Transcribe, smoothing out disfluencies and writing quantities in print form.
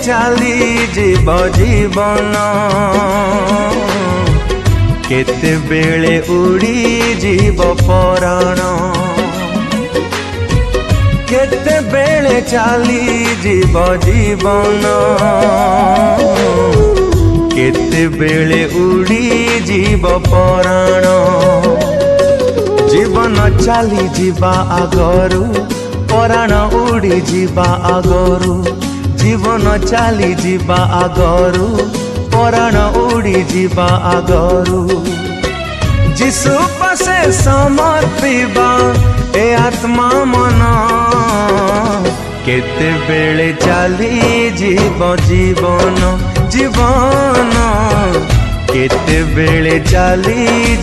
चली जीव जीवन केते बेले उड़ी जीव पराण केते बेले चली जीव जीवन केते बेले उड़ी जीव पराण जीवन चली जीवा आगरू पराण उड़ी जीवा आगरू जीवन चली जीवा आगरू पराण उड़ी जीवा आगरू जिसु पासे समर्पिबा ए आत्मा मन केते बेले चली जीव जीवन जीवन केते बेले चली